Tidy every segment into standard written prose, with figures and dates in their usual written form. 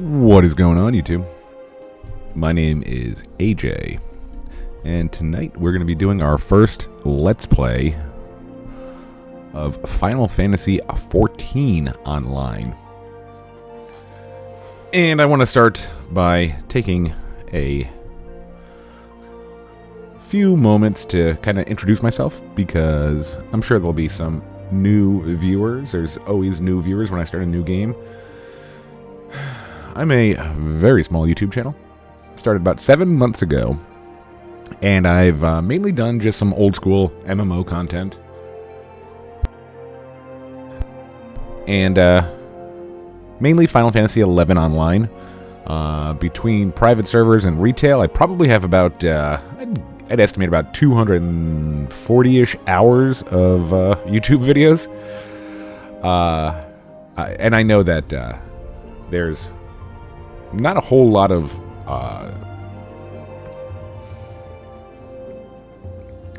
What is going on, YouTube? My name is AJ, and tonight we're going to be doing our first Let's Play of Final Fantasy XIV Online. And I want to start by taking a few moments to kind of introduce myself, because I'm sure there'll be some new viewers. There's always new viewers when I start a new game. I'm a very small YouTube channel. Started about 7 months ago. And I've mainly done just some old school MMO content. And mainly Final Fantasy XI Online. Between private servers and retail, I probably have about, I'd estimate about 240-ish hours of YouTube videos. And I know that there's not a whole lot of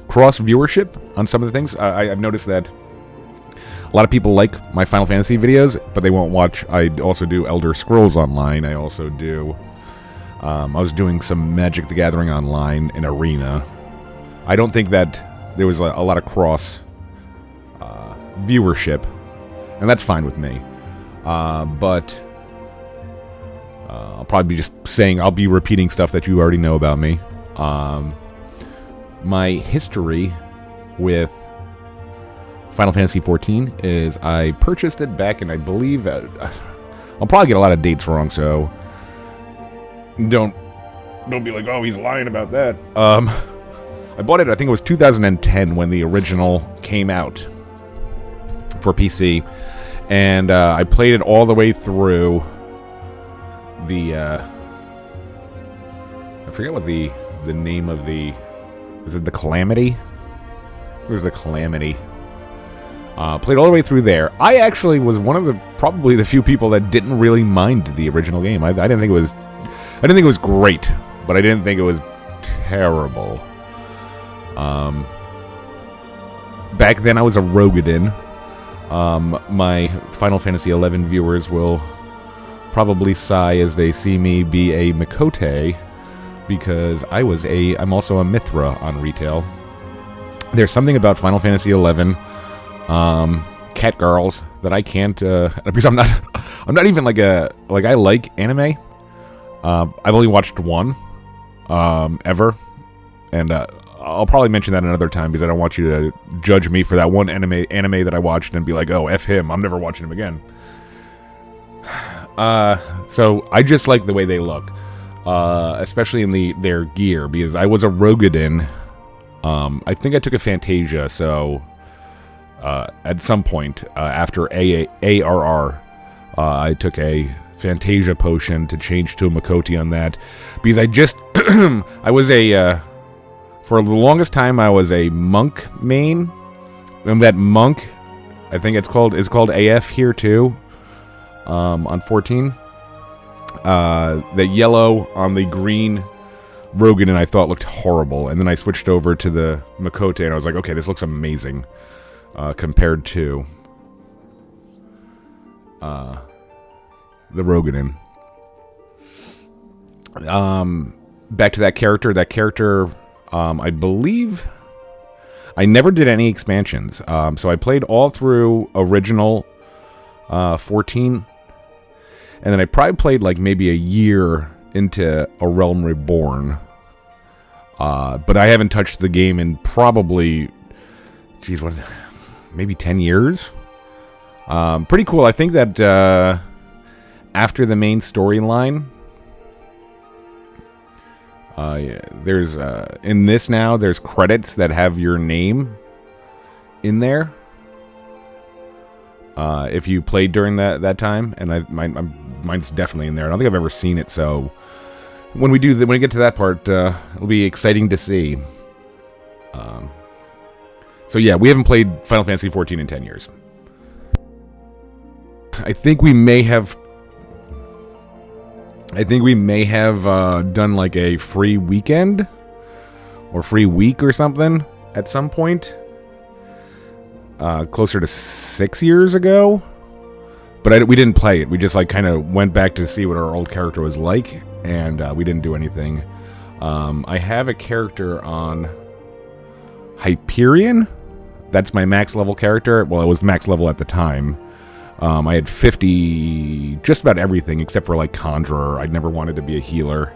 cross viewership on some of the things. I've noticed that a lot of people like my Final Fantasy videos, but they won't watch. I also do Elder Scrolls Online. I also do I was doing some Magic the Gathering Online in Arena. I don't think that there was a lot of cross viewership, and that's fine with me. But I'll probably be just saying, I'll be repeating stuff that you already know about me. My history with Final Fantasy XIV is I purchased it back in, I believe, I'll probably get a lot of dates wrong, so don't be like, oh, he's lying about that. I bought it, I think it was 2010 when the original came out for PC, and I played it all the way through the I forget what the name of the, is it the Calamity? Where's the Calamity? Played all the way through there. I actually was one of the probably the few people that didn't really mind the original game. I didn't think it was great, but I didn't think it was terrible. Back then I was a Rogadin. My Final Fantasy XI viewers will probably sigh as they see me be a Miq'ote, because I'm also a Mithra on retail. There's something about Final Fantasy XI, cat girls, that I can't, because I'm not even I like anime. I've only watched one, ever, and I'll probably mention that another time, because I don't want you to judge me for that one anime that I watched and be like, oh, F him, I'm never watching him again. So I just like the way they look, especially in their gear, because I was a Rogadin. I think I took a Fantasia, so at some point after ARR, I took a Fantasia potion to change to a Miq'ote on that, because I just I was for the longest time I was a monk main, and that monk, I think is called AF here too. On 14, the yellow on the green Rogadin I thought looked horrible, and then I switched over to the Miq'ote and I was like, okay, this looks amazing compared to the Rogadin. Back to that character, I believe I never did any expansions, so I played all through original 14. And then I probably played like maybe a year into A Realm Reborn. But I haven't touched the game in probably, maybe 10 years? Pretty cool. I think that after the main storyline, there's, in this now, there's credits that have your name in there. If you played during that time, and mine's definitely in there. I don't think I've ever seen it, so when we get to that part, it'll be exciting to see. So yeah, we haven't played Final Fantasy XIV in 10 years. I think we may have done like a free weekend or free week or something at some point. Closer to 6 years ago. But we didn't play it. We just like kind of went back to see what our old character was like, and we didn't do anything. I have a character on Hyperion. That's my max level character. Well, it was max level at the time. I had 50, just about everything except for like Conjurer. I'd never wanted to be a healer.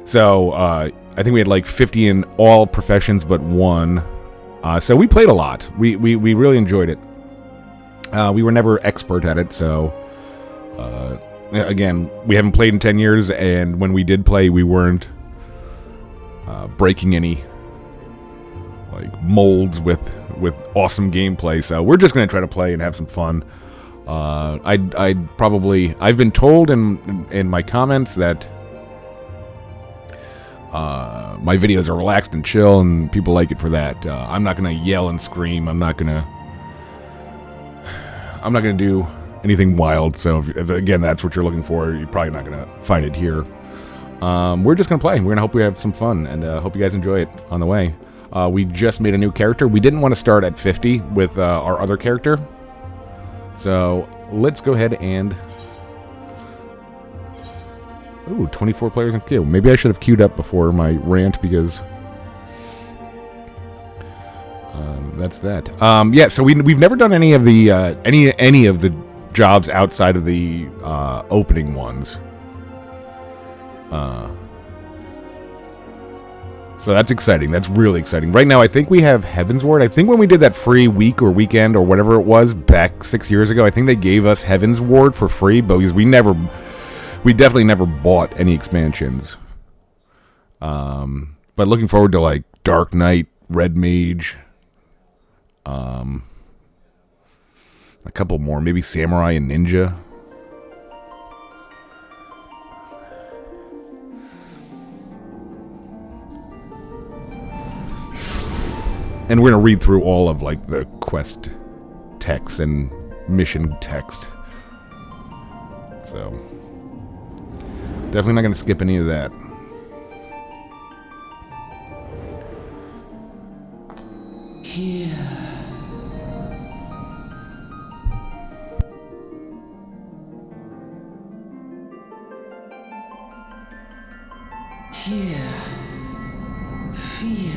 So I think we had like 50 in all professions but one. So we played a lot. We really enjoyed it. We were never expert at it, so again, we haven't played in 10 years, and when we did play, we weren't breaking any like molds with awesome gameplay. So we're just gonna try to play and have some fun. I've been told in my comments that my videos are relaxed and chill, and people like it for that. I'm not gonna yell and scream. I'm not gonna do anything wild. So if again that's what you're looking for, you're probably not gonna find it here. We're just gonna play. We're gonna hope we have some fun, and hope you guys enjoy it on the way. We just made a new character. We didn't want to start at 50 with our other character, so let's go ahead and. Ooh, 24 players in queue. Maybe I should have queued up before my rant, because that's that. Yeah, so we've never done any of the any of the jobs outside of the opening ones. So that's exciting. That's really exciting. Right now, I think we have Heaven's Ward. I think when we did that free week or weekend or whatever it was back 6 years ago, I think they gave us Heaven's Ward for free, but because we definitely never bought any expansions. But looking forward to like Dark Knight, Red Mage, a couple more, maybe Samurai and Ninja. And we're gonna read through all of like the quest text and mission text. So definitely not gonna skip any of that. Here. Here. Feel.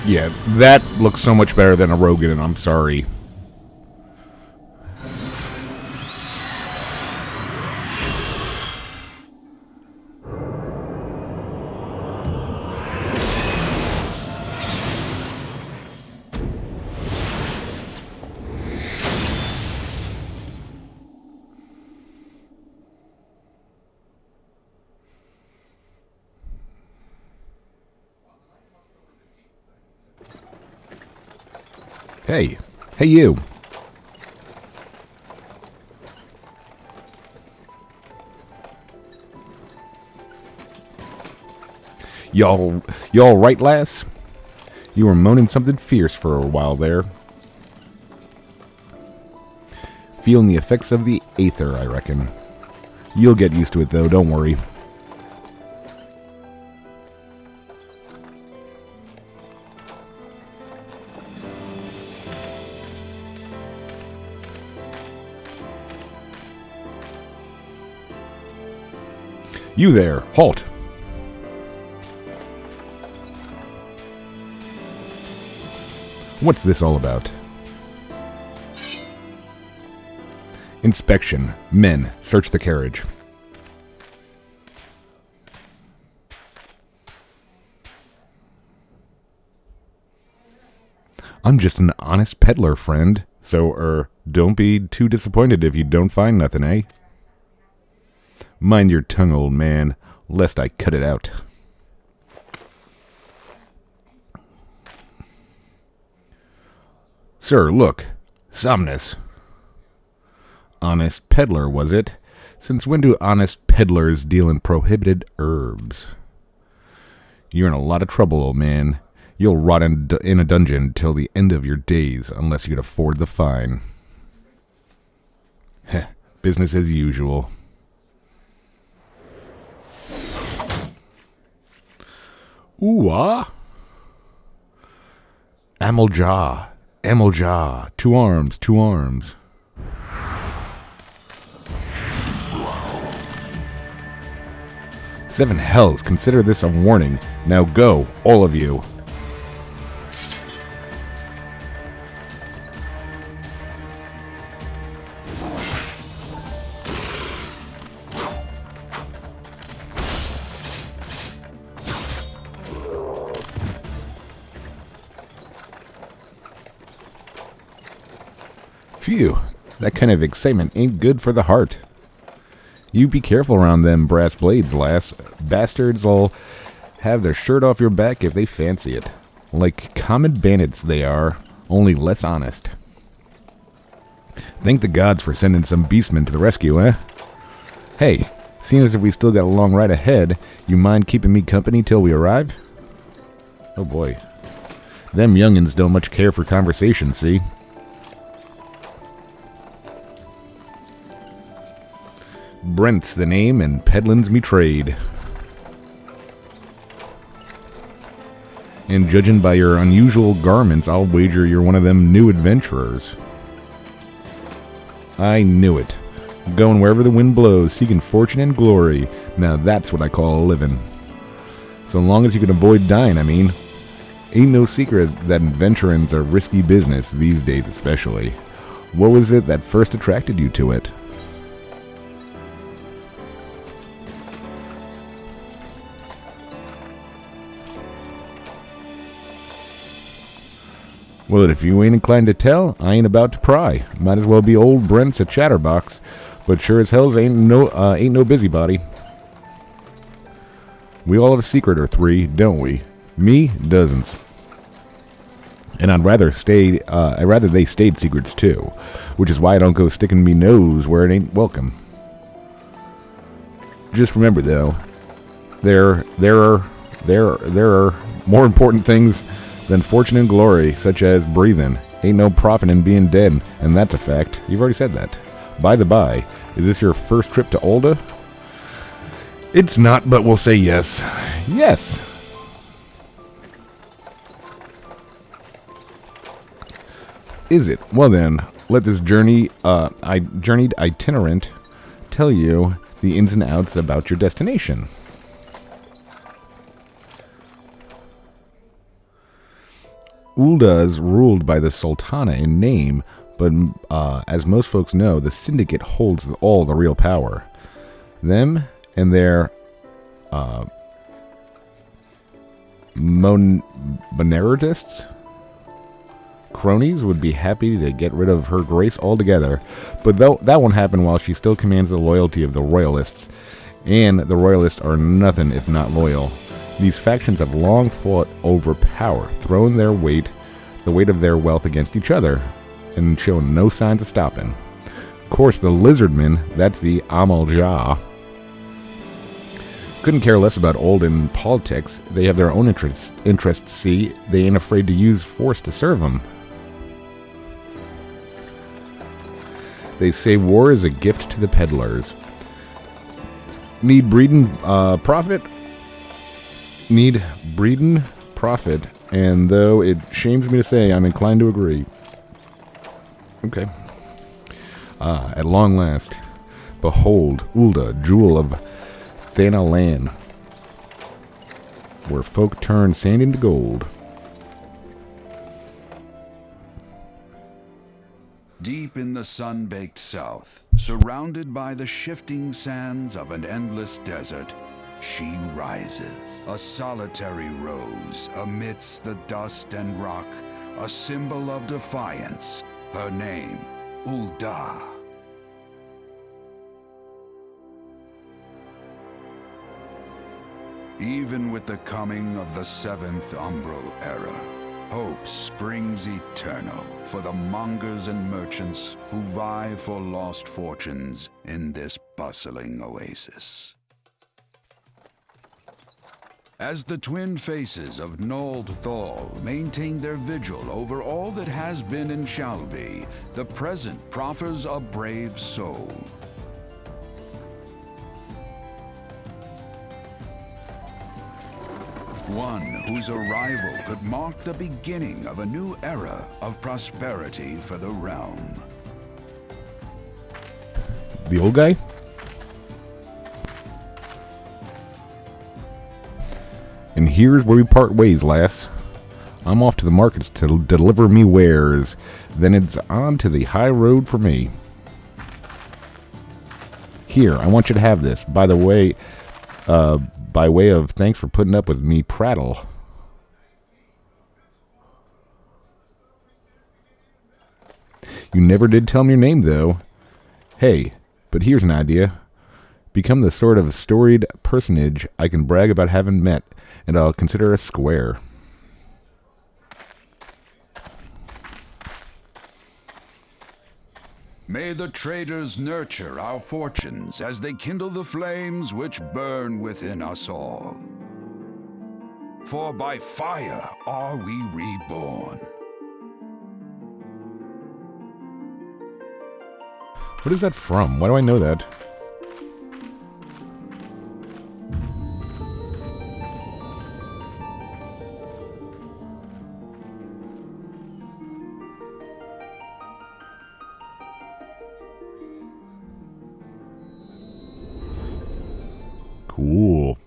Yeah, that looks so much better than a Rogan, and I'm sorry. Hey. Hey, you. Y'all right, lass? You were moaning something fierce for a while there. Feeling the effects of the aether, I reckon. You'll get used to it, though, don't worry. You there, halt! What's this all about? Inspection. Men, search the carriage. I'm just an honest peddler, friend. So, don't be too disappointed if you don't find nothing, eh? Mind your tongue, old man, lest I cut it out. Sir, look. Somnus. Honest peddler, was it? Since when do honest peddlers deal in prohibited herbs? You're in a lot of trouble, old man. You'll rot in a dungeon till the end of your days, unless you can afford the fine. Heh, business as usual. Ooh-ah! Amalja, Amalja, 2 arms, 2 arms. Seven hells, consider this a warning. Now go, all of you. Phew, that kind of excitement ain't good for the heart. You be careful around them brass blades, lass. Bastards will have their shirt off your back if they fancy it. Like common bandits they are, only less honest. Thank the gods for sending some beastmen to the rescue, eh? Hey, seeing as if we still got a long ride ahead, you mind keeping me company till we arrive? Oh boy. Them youngins don't much care for conversation, see? Brent's the name, and peddlin's me trade. And judging by your unusual garments, I'll wager you're one of them new adventurers. I knew it. Going wherever the wind blows, seeking fortune and glory. Now that's what I call a living. So long as you can avoid dying, I mean. Ain't no secret that adventuring's a risky business, these days especially. What was it that first attracted you to it? Well, if you ain't inclined to tell, I ain't about to pry. Might as well be old Brent's a chatterbox, but sure as hell's ain't no busybody. We all have a secret or 3, don't we? Me, dozens. And I'd rather they stayed secrets too, which is why I don't go sticking me nose where it ain't welcome. Just remember though, there are more important things than fortune and glory, such as breathing. Ain't no profit in being dead, and that's a fact. You've already said that. By the by, is this your first trip to Ul'dah? It's not, but we'll say yes. Yes! Is it? Well then, let this journeyed itinerant tell you the ins and outs about your destination. Ul'dah is ruled by the Sultana in name, but as most folks know, the Syndicate holds all the real power. Them and their Moneratists cronies would be happy to get rid of Her Grace altogether, but that won't happen while she still commands the loyalty of the Royalists, and the Royalists are nothing if not loyal. These factions have long fought over power, throwing the weight of their wealth against each other, and shown no signs of stopping. Of course, the Lizardmen, that's the Amalja, couldn't care less about Ul'dah politics. They have their own interests, see? They ain't afraid to use force to serve them. They say war is a gift to the peddlers. Need breeding profit, and though it shames me to say, I'm inclined to agree. Okay. At long last, behold, Ul'dah, jewel of Thanalan, where folk turn sand into gold. Deep in the sun-baked south, surrounded by the shifting sands of an endless desert, she rises, a solitary rose amidst the dust and rock, a symbol of defiance. Her name, Ul'dah. Even with the coming of the 7th Umbral Era, hope springs eternal for the mongers and merchants who vie for lost fortunes in this bustling oasis. As the twin faces of Ul'dah Pugilist maintain their vigil over all that has been and shall be, the present proffers a brave soul. One whose arrival could mark the beginning of a new era of prosperity for the realm. The old guy? And here's where we part ways, lass. I'm off to the markets to deliver me wares. Then it's on to the high road for me. Here, I want you to have this. By the way, by way of thanks for putting up with me prattle. You never did tell me your name, though. Hey, but here's an idea. Become the sort of storied personage I can brag about having met, and I'll consider us square. May the traders nurture our fortunes as they kindle the flames which burn within us all. For by fire are we reborn. What is that from? Why do I know that? Cool.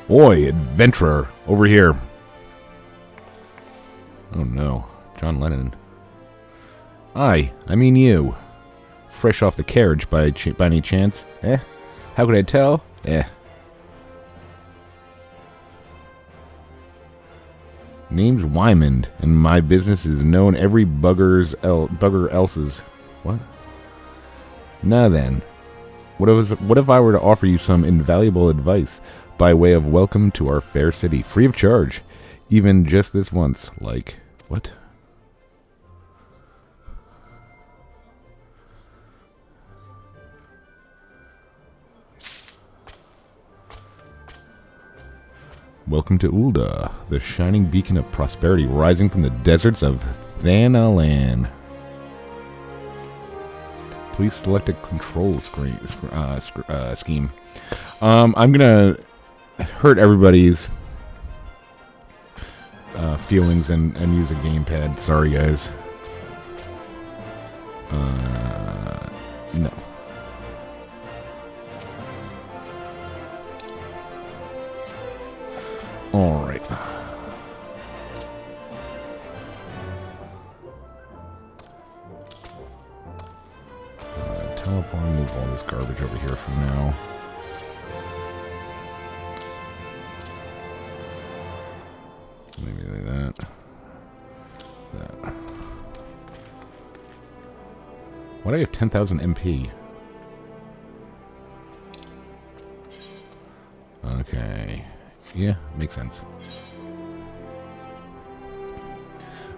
Oi, adventurer, over here. Oh no, John Lennon. I mean you. Fresh off the carriage by any chance? Eh? How could I tell? Eh. Name's Wyman, and my business is known every bugger else's. What? Now then, what if I were to offer you some invaluable advice by way of welcome to our fair city, free of charge, even just this once? Like, what? Welcome to Ul'dah, the shining beacon of prosperity rising from the deserts of Thanalan. Please select a control scheme. I'm gonna hurt everybody's feelings and use a gamepad. Sorry, guys. No. All right. Teleport, move all this garbage over here for now. Maybe like that. That. Why do I have 10,000 MP? Okay. Yeah, makes sense.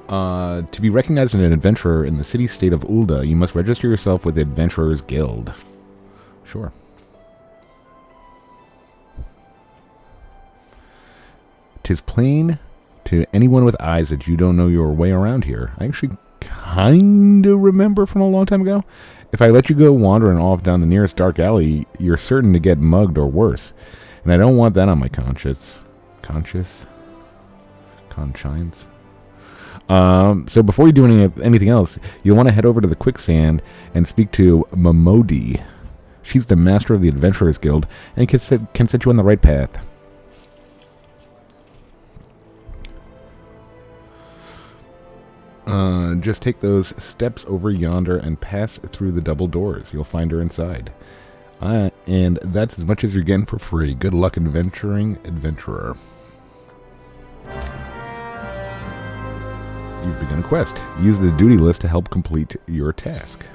To be recognized as an adventurer in the city-state of Ul'dah, you must register yourself with the Adventurers Guild. Sure. "'Tis plain to anyone with eyes that you don't know your way around here. I actually kinda remember from a long time ago. If I let you go wandering off down the nearest dark alley, you're certain to get mugged or worse. And I don't want that on my conscience. Conscience. So before you do anything else, you'll want to head over to the quicksand and speak to Miq'ote. She's the master of the Adventurers Guild and can set you on the right path. Just take those steps over yonder and pass through the double doors. You'll find her inside. And that's as much as you're getting for free. Good luck adventuring, adventurer. You've begun a quest. Use the duty list to help complete your task.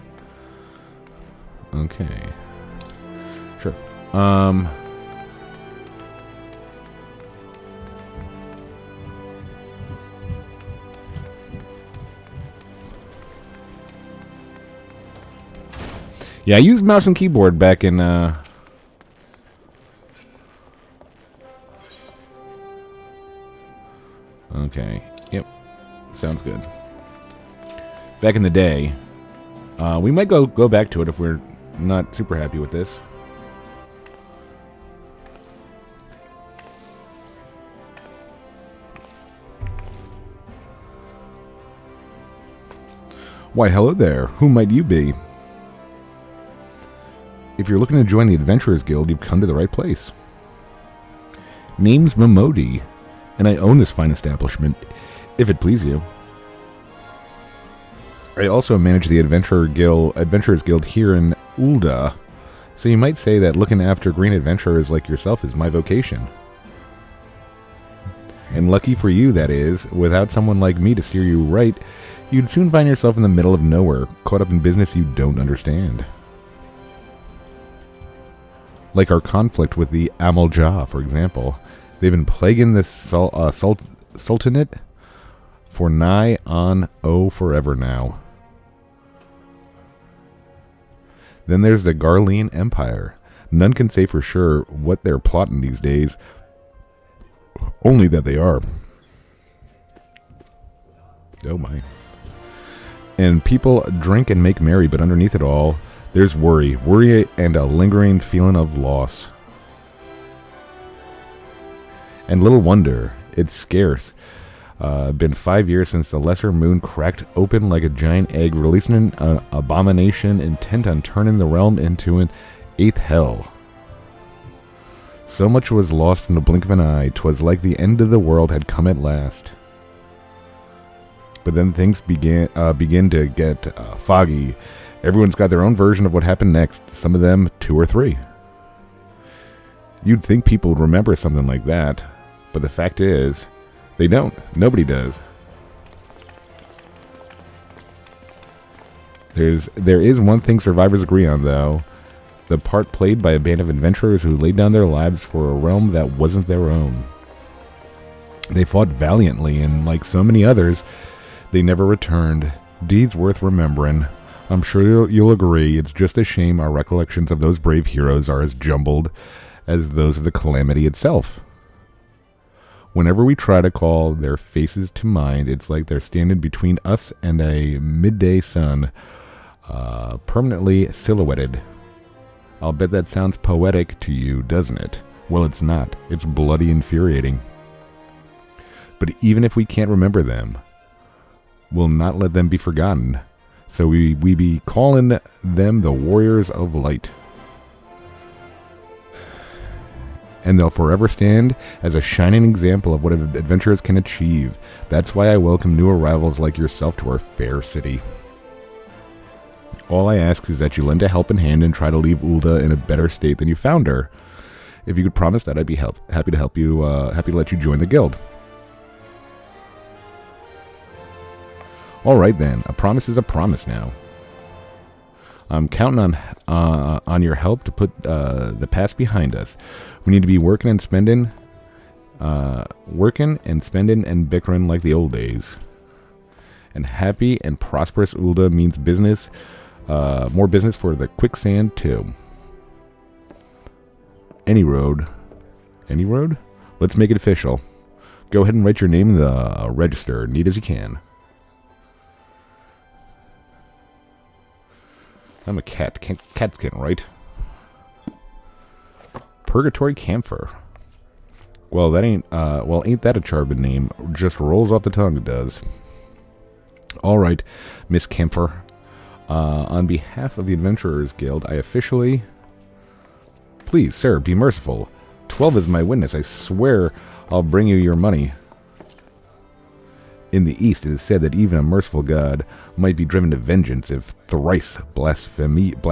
Okay. Sure. Yeah, I used mouse and keyboard back in, Okay. Yep. Sounds good. Back in the day. We might go back to it if we're not super happy with this. Why, hello there. Who might you be? If you're looking to join the Adventurers Guild, you've come to the right place. Name's Miq'ote, and I own this fine establishment, if it please you. I also manage the Adventurers Guild here in Ul'dah, so you might say that looking after green adventurers like yourself is my vocation. And lucky for you, that is, without someone like me to steer you right, you'd soon find yourself in the middle of nowhere, caught up in business you don't understand. Like our conflict with the Ul'dah, for example. They've been plaguing this Sultanate for nigh on forever now. Then there's the Garlean Empire. None can say for sure what they're plotting these days. Only that they are. Oh my. And people drink and make merry, but underneath it all, there's worry and a lingering feeling of loss. And little wonder, it's scarce. Been 5 years since the lesser moon cracked open like a giant egg, releasing an abomination intent on turning the realm into an eighth hell. So much was lost in the blink of an eye, 'twas like the end of the world had come at last. But then things begin to get foggy. Everyone's got their own version of what happened next, some of them 2 or 3. You'd think people would remember something like that, but the fact is, they don't. Nobody does. There is one thing survivors agree on, though. The part played by a band of adventurers who laid down their lives for a realm that wasn't their own. They fought valiantly, and like so many others, they never returned. Deeds worth remembering. I'm sure you'll agree, it's just a shame our recollections of those brave heroes are as jumbled as those of the calamity itself. Whenever we try to call their faces to mind, it's like they're standing between us and a midday sun, permanently silhouetted. I'll bet that sounds poetic to you, doesn't it? Well, it's not. It's bloody infuriating. But even if we can't remember them, we'll not let them be forgotten. So we be calling them the Warriors of Light. And they'll forever stand as a shining example of what adventurers can achieve. That's why I welcome new arrivals like yourself to our fair city. All I ask is that you lend a helping hand and try to leave Ul'dah in a better state than you found her. If you could promise that, I'd be happy to help you. Happy to let you join the guild. All right then, a promise is a promise now. I'm counting on your help to put the past behind us. We need to be working and spending and bickering like the old days. And happy and prosperous Ul'dah means business, more business for the quicksand too. Any road? Let's make it official. Go ahead and write your name in the register, neat as you can. I'm a cat. Cats can't write. Purgatory Camphor. Well, ain't that a charming name? Just rolls off the tongue, it does. All right, Miss Camphor. On behalf of the Adventurers Guild, I officially... Please, sir, be merciful. 12 is my witness. I swear I'll bring you your money. In the East, it is said that even a merciful god might be driven to vengeance if thrice blasphemed.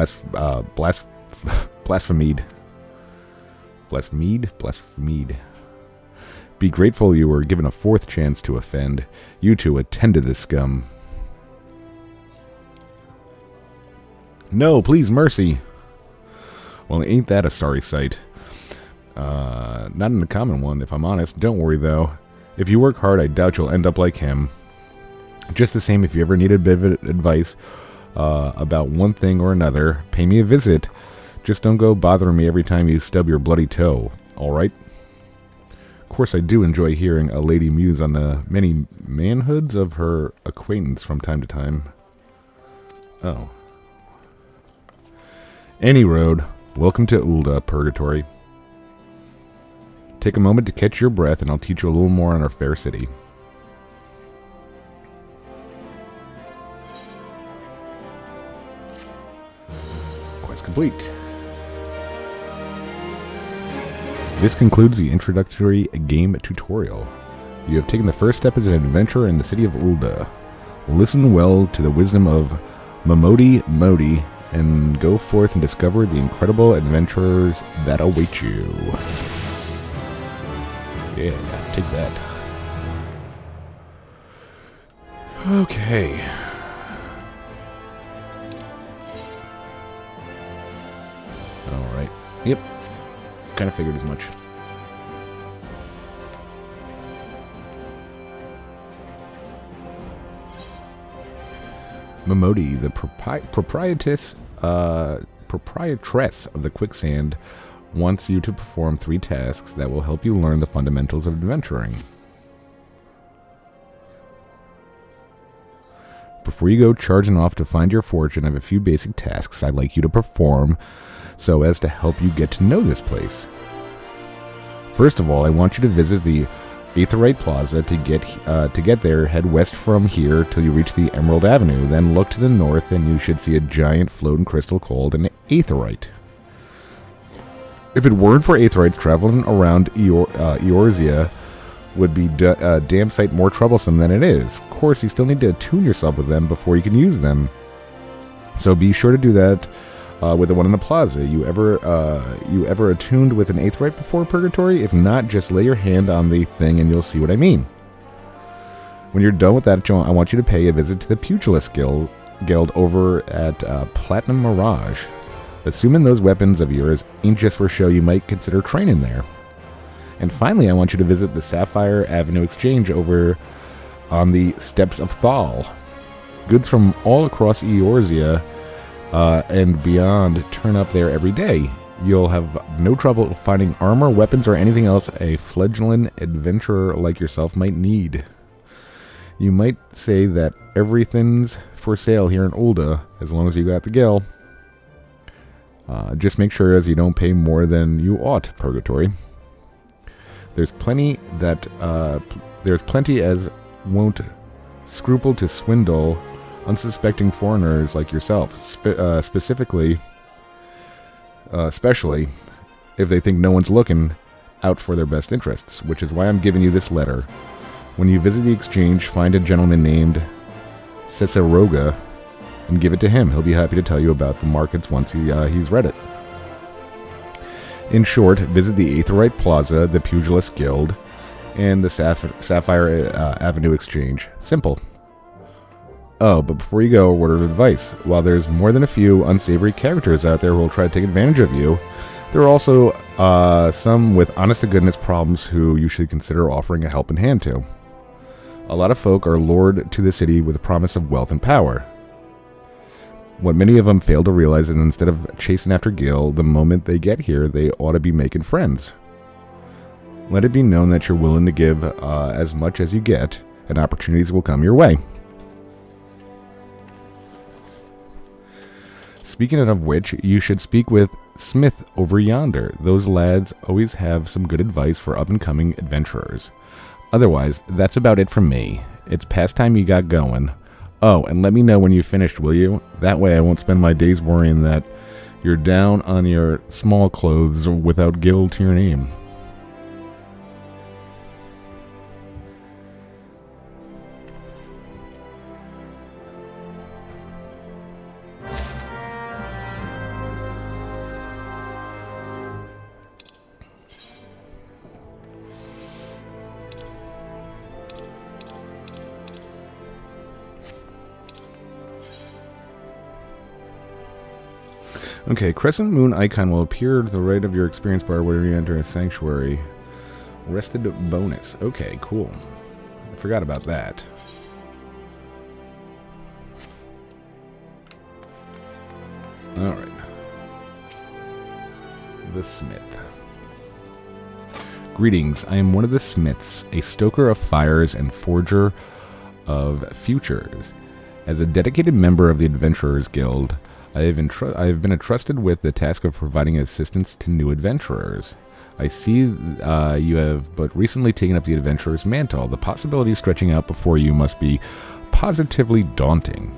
Be grateful you were given a fourth chance to offend. You two attend to this scum. No, please, mercy. Well, ain't that a sorry sight? Not an uncommon one, if I'm honest. Don't worry, though. If you work hard, I doubt you'll end up like him. Just the same, if you ever need a bit of advice about one thing or another, pay me a visit. Just don't go bothering me every time you stub your bloody toe, alright? Of course, I do enjoy hearing a lady muse on the many manhoods of her acquaintance from time to time. Oh. Any road. Welcome to Ul'dah Purgatory. Take a moment to catch your breath, and I'll teach you a little more on our fair city. Quest complete. This concludes the introductory game tutorial. You have taken the first step as an adventurer in the city of Ul'dah. Listen well to the wisdom of Miq'ote and go forth and discover the incredible adventures that await you. Yeah, take that. Okay. Alright. Yep. Kind of figured as much. Miq'ote, the proprietress of the Quicksand, wants you to perform 3 tasks that will help you learn the fundamentals of adventuring. Before you go charging off to find your fortune, I have a few basic tasks I'd like you to perform so as to help you get to know this place. First of all, I want you to visit the Aetheryte Plaza. To get there, head west from here till you reach the Emerald Avenue. Then look to the north and you should see a giant floating crystal called an Aetheryte. If it weren't for Aetherites, traveling around Eorzea would be a damn sight more troublesome than it is. Of course, you still need to attune yourself with them before you can use them. So be sure to do that with the one in the plaza. You ever attuned with an Aetherite before, Purgatory? If not, just lay your hand on the thing and you'll see what I mean. When you're done with that, I want you to pay a visit to the Pugilist Guild over at Platinum Mirage. Assuming those weapons of yours ain't just for show, you might consider training there. And finally, I want you to visit the Sapphire Avenue Exchange over on the Steps of Thal. Goods from all across Eorzea and beyond turn up there every day. You'll have no trouble finding armor, weapons, or anything else a fledgling adventurer like yourself might need. You might say that everything's for sale here in Ul'dah, as long as you got the gil. Just make sure as you don't pay more than you ought, Purgatory. There's plenty as won't scruple to swindle unsuspecting foreigners like yourself, especially if they think no one's looking out for their best interests, which is why I'm giving you this letter. When you visit the exchange, find a gentleman named Cesaroga and give it to him. He'll be happy to tell you about the markets once he's read it. In short, visit the Aetheryte Plaza, the Pugilist Guild, and the Sapphire Avenue Exchange. Simple. Oh, but before you go, a word of advice. While there's more than a few unsavory characters out there who will try to take advantage of you, there are also some with honest-to-goodness problems who you should consider offering a helping hand to. A lot of folk are lured to the city with the promise of wealth and power. What many of them fail to realize is instead of chasing after Gil, the moment they get here, they ought to be making friends. Let it be known that you're willing to give as much as you get, and opportunities will come your way. Speaking of which, you should speak with Smith over yonder. Those lads always have some good advice for up-and-coming adventurers. Otherwise, that's about it from me. It's past time you got going. Oh, and let me know when you've finished, will you? That way I won't spend my days worrying that you're down on your small clothes without guild to your name. Okay, crescent moon icon will appear to the right of your experience bar where you enter a sanctuary. Rested bonus. Okay, cool. I forgot about that. Alright. The Smith. Greetings, I am one of the Smiths, a stoker of fires and forger of futures. As a dedicated member of the Adventurers Guild, I have been entrusted with the task of providing assistance to new adventurers. I see you have but recently taken up the adventurer's mantle. The possibilities stretching out before you must be positively daunting.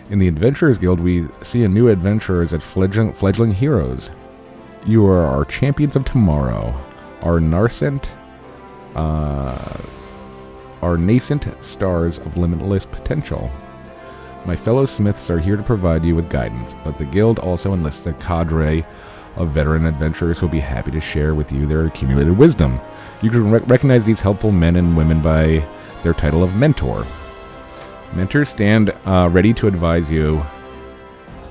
In the Adventurers Guild, we see a new adventurers as fledgling heroes. You are our champions of tomorrow, our nascent stars of limitless potential. My fellow Smiths are here to provide you with guidance, but the Guild also enlists a cadre of veteran adventurers who will be happy to share with you their accumulated wisdom. You can recognize these helpful men and women by their title of Mentor. Mentors stand ready to advise you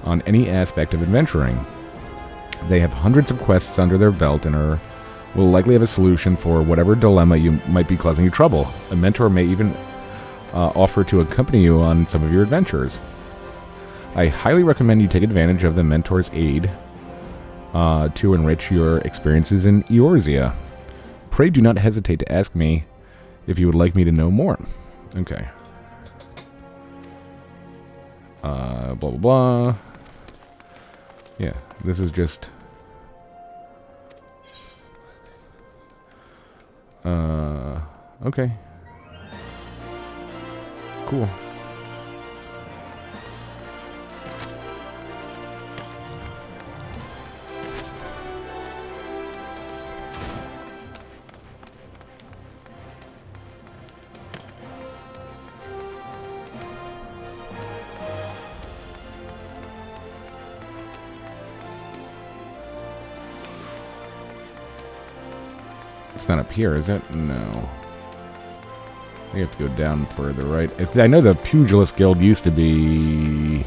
on any aspect of adventuring. They have hundreds of quests under their belt and will likely have a solution for whatever dilemma you might be causing you trouble. A mentor may even offer to accompany you on some of your adventures. I highly recommend you take advantage of the mentor's aid to enrich your experiences in Eorzea. Pray do not hesitate to ask me if you would like me to know more. Okay. Blah, blah, blah. Yeah, this is just... okay. Cool. It's not up here, is it? No. We have to go down further, right? I know the Pugilist Guild used to be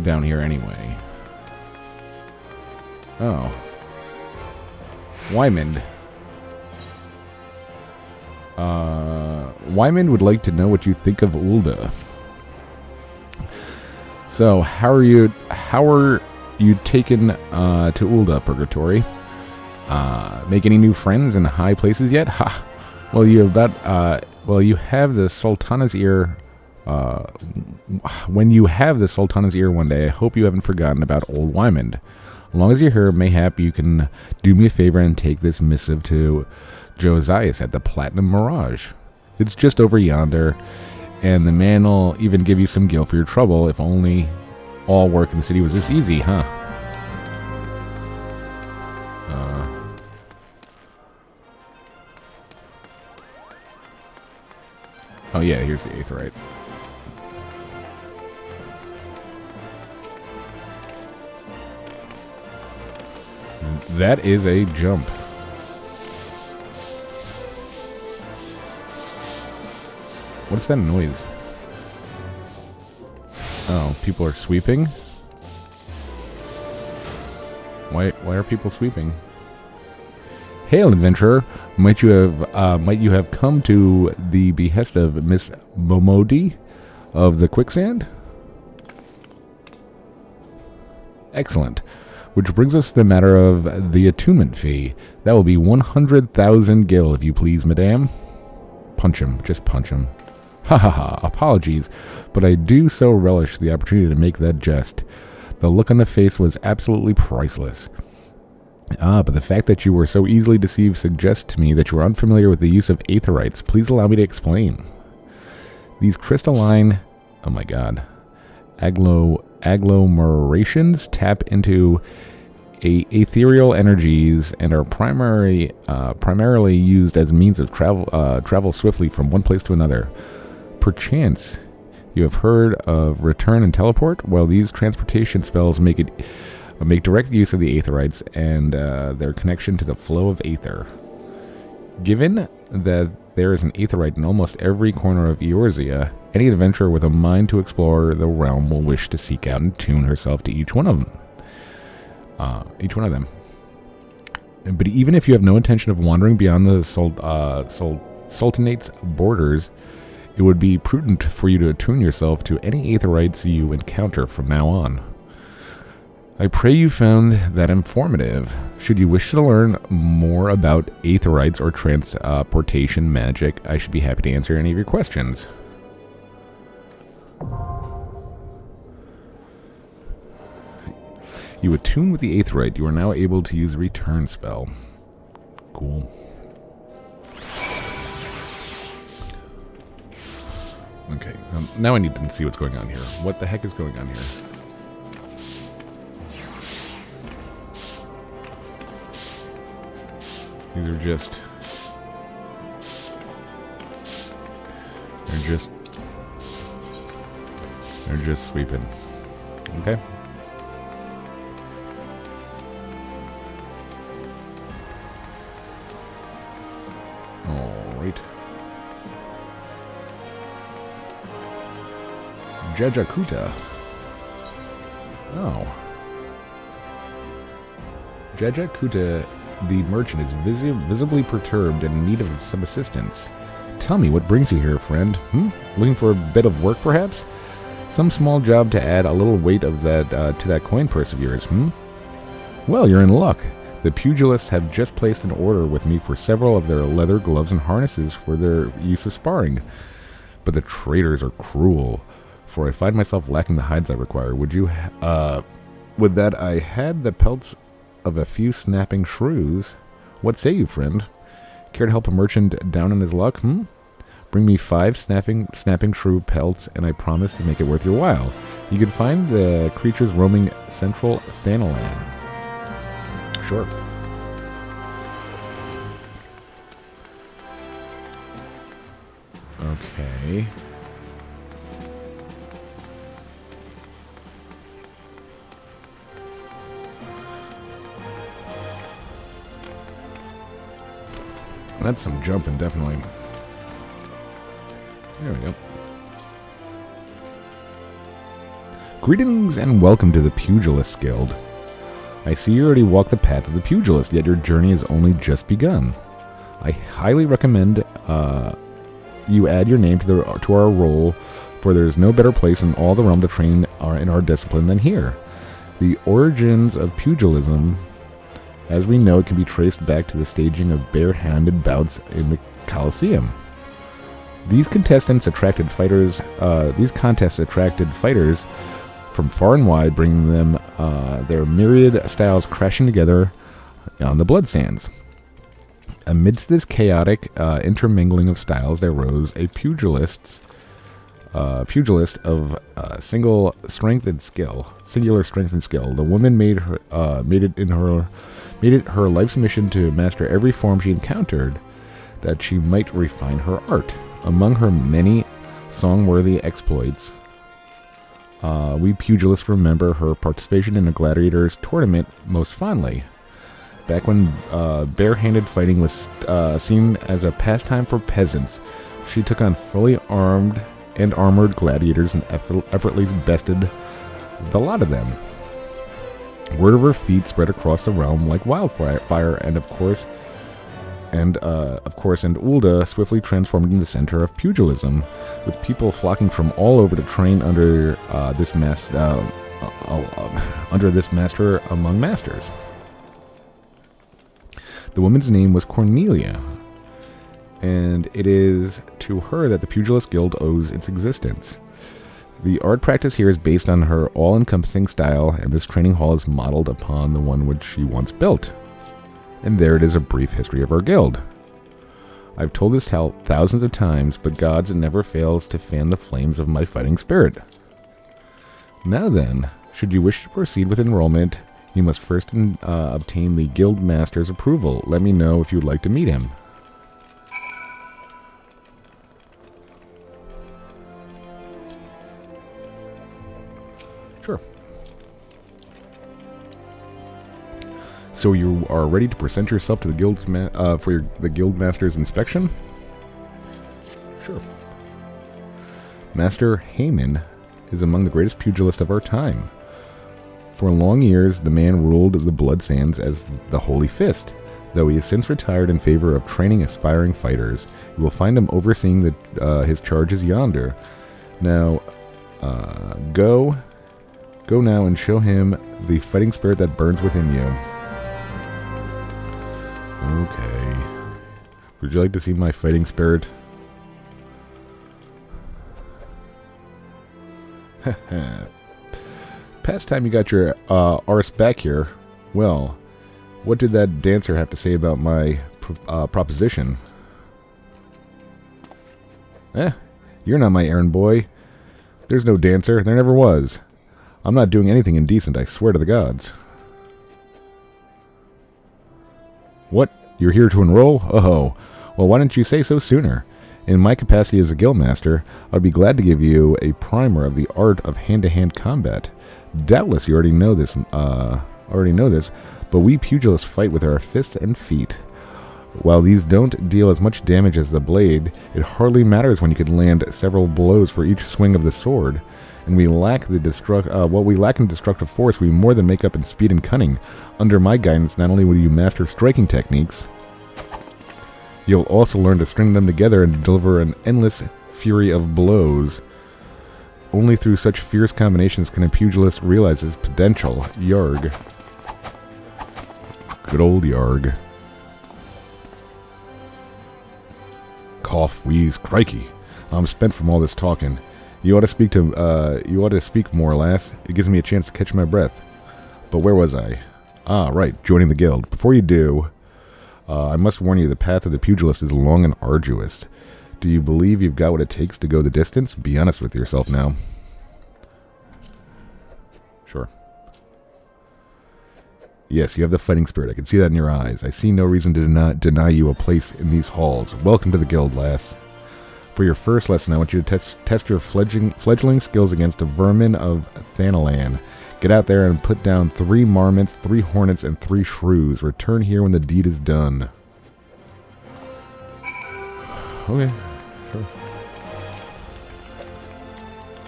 down here anyway. Oh. Wymond. Wymond would like to know what you think of Ul'dah. So, how are you taken to Ul'dah Purgatory? Make any new friends in high places yet? Ha! Well, you have the Sultana's ear. When you have the Sultana's ear one day, I hope you haven't forgotten about old Wymond. As long as you're here, mayhap you can do me a favor and take this missive to Josias at the Platinum Mirage. It's just over yonder, and the man will even give you some gil for your trouble. If only all work in the city was this easy, huh? Oh yeah, here's the 8th, right? That is a jump. What's that noise? Oh, people are sweeping? Why are people sweeping? Hail, adventurer! Might you have come to the behest of Miss Miq'ote of the Quicksand? Excellent. Which brings us to the matter of the attunement fee. That will be 100,000 gil, if you please, madame. Punch him. Just punch him. Ha ha ha, apologies, but I do so relish the opportunity to make that jest. The look on the face was absolutely priceless. Ah, but the fact that you were so easily deceived suggests to me that you are unfamiliar with the use of aetherites. Please allow me to explain. These crystalline, oh my god, agglomerations tap into ethereal energies and are primarily used as a means of travel swiftly from one place to another. Perchance, you have heard of return and teleport? Well, these transportation spells make direct use of the aetherites and their connection to the flow of aether. Given that there is an aetherite in almost every corner of Eorzea, any adventurer with a mind to explore the realm will wish to seek out and tune herself to each one of them. But even if you have no intention of wandering beyond the Sultanate's borders, it would be prudent for you to attune yourself to any aetherites you encounter from now on. I pray you found that informative. Should you wish to learn more about aetherites or transportation magic, I should be happy to answer any of your questions. You attune with the aetherite. You are now able to use a return spell. Cool. Okay, so now I need to see what's going on here. What the heck is going on here? These are just... They're just sweeping. Okay. Alright. Jajakuta. Oh. Jajakuta, the merchant, is visibly perturbed and in need of some assistance. Tell me, what brings you here, friend? Looking for a bit of work, perhaps? Some small job to add a little weight of that to that coin purse of yours, Well, you're in luck. The pugilists have just placed an order with me for several of their leather gloves and harnesses for their use of sparring. But the traders are cruel, for I find myself lacking the hides I require. Would that I had the pelts of a few snapping shrews? What say you, friend? Care to help a merchant down on his luck, Bring me 5 snapping shrew pelts, and I promise to make it worth your while. You can find the creatures roaming central Thanalan. Sure. Okay. That's some jumping, definitely. There we go. Greetings and welcome to the Pugilist Guild. I see you already walked the path of the pugilist, yet your journey has only just begun. I highly recommend you add your name to our roll, for there is no better place in all the realm to train in our discipline than here. The origins of pugilism, as we know, it can be traced back to the staging of bare-handed bouts in the Colosseum. These contests attracted fighters from far and wide, bringing them their myriad styles crashing together on the blood sands. Amidst this chaotic intermingling of styles, there rose a pugilist of singular strength and skill. The woman made it her life's mission to master every form she encountered, that she might refine her art. Among her many song-worthy exploits, we pugilists remember her participation in a gladiators tournament most fondly. Back when bare-handed fighting was seen as a pastime for peasants, she took on fully armed and armored gladiators and effortlessly bested the lot of them. Word of her feat spread across the realm like wildfire, and of course, Ul'dah swiftly transformed into the center of pugilism, with people flocking from all over to train under this master among masters. The woman's name was Cornelia, and it is to her that the Pugilist Guild owes its existence. The art practice here is based on her all-encompassing style, and this training hall is modeled upon the one which she once built. And there it is, a brief history of our guild. I've told this tale thousands of times, but gods, it never fails to fan the flames of my fighting spirit. Now then, should you wish to proceed with enrollment, you must first obtain the guild master's approval. Let me know if you'd like to meet him. Sure. So you are ready to present yourself to the guild's the guild master's inspection? Sure. Master Heyman is among the greatest pugilists of our time. For long years, the man ruled the Blood Sands as the Holy Fist. Though he has since retired in favor of training aspiring fighters, you will find him overseeing his charges yonder. Now, go now and show him the fighting spirit that burns within you. Okay. Would you like to see my fighting spirit? Past time you got your arse back here. Well, what did that dancer have to say about my proposition? You're not my errand boy. There's no dancer. There never was. I'm not doing anything indecent, I swear to the gods. What? You're here to enroll? Oh, well, why didn't you say so sooner? In my capacity as a guildmaster, I'd be glad to give you a primer of the art of hand-to-hand combat. Doubtless you already know this, but we pugilists fight with our fists and feet. While these don't deal as much damage as the blade, it hardly matters when you can land several blows for each swing of the sword. And we lack what we lack in destructive force, we more than make up in speed and cunning. Under my guidance, not only will you master striking techniques, you'll also learn to string them together and deliver an endless fury of blows. Only through such fierce combinations can a pugilist realize his potential. Yarg. Good old Yarg. Cough, wheeze, crikey. I'm spent from all this talking. You ought to speak more, lass. It gives me a chance to catch my breath. But where was I? Ah, right, joining the guild. Before you do, I must warn you, the path of the pugilist is long and arduous. Do you believe you've got what it takes to go the distance? Be honest with yourself now. Sure. Yes, you have the fighting spirit. I can see that in your eyes. I see no reason to not deny you a place in these halls. Welcome to the guild, lass. For your first lesson, I want you to test your fledgling skills against a vermin of Thanalan. Get out there and put down 3 marmots, 3 hornets, and 3 shrews. Return here when the deed is done. Okay, sure.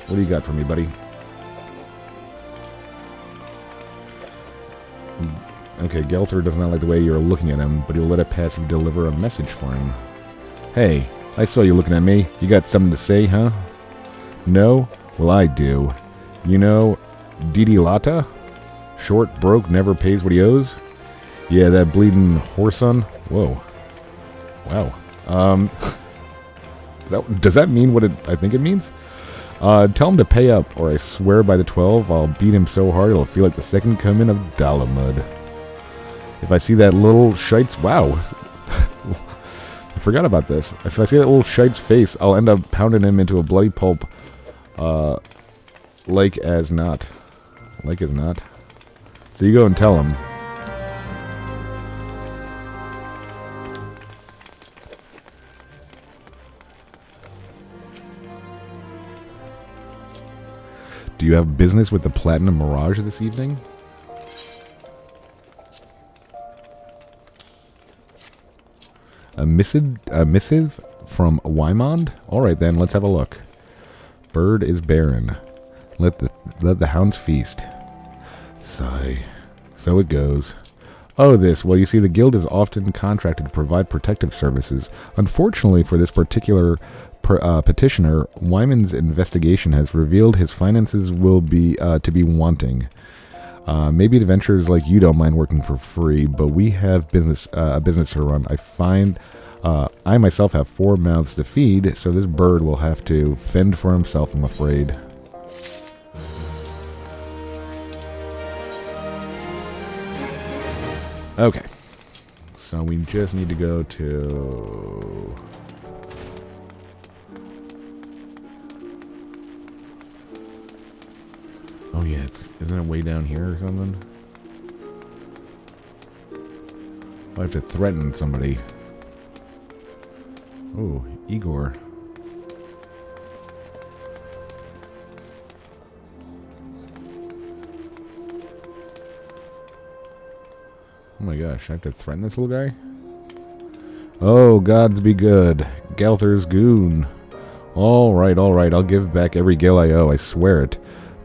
What do you got for me, buddy? Okay, Gelther does not like the way you're looking at him, but he'll let it pass if you deliver a message for him. Hey, I saw you looking at me. You got something to say, huh? No? Well, I do. You know, Didi Lata? Short, broke, never pays what he owes? Yeah, that bleeding whoreson? Whoa. Wow. Does that mean what I think it means? Tell him to pay up, or I swear by the 12, I'll beat him so hard it'll feel like the second coming of Dalamud. If I see that little shite's... Wow. I forgot about this. If I see that little shite's face, I'll end up pounding him into a bloody pulp. Like as not. Like as not. So you go and tell him. Do you have business with the Platinum Mirage this evening? A missive from Wymond? Alright then, let's have a look. Bird is barren. Let the hounds feast. Sigh. So it goes. Oh, this. Well, you see, the guild is often contracted to provide protective services. Unfortunately for this particular petitioner, Wyman's investigation has revealed his finances will be to be wanting. Maybe adventurers like you don't mind working for free, but we have a business to run. I find I myself have 4 mouths to feed, so this bird will have to fend for himself, I'm afraid. Okay. So we just need to go to... Oh yeah, isn't it way down here or something? I have to threaten somebody. Oh, Igor. Oh my gosh, I have to threaten this little guy? Oh, gods be good. Galther's goon. Alright, I'll give back every gil I owe, I swear it.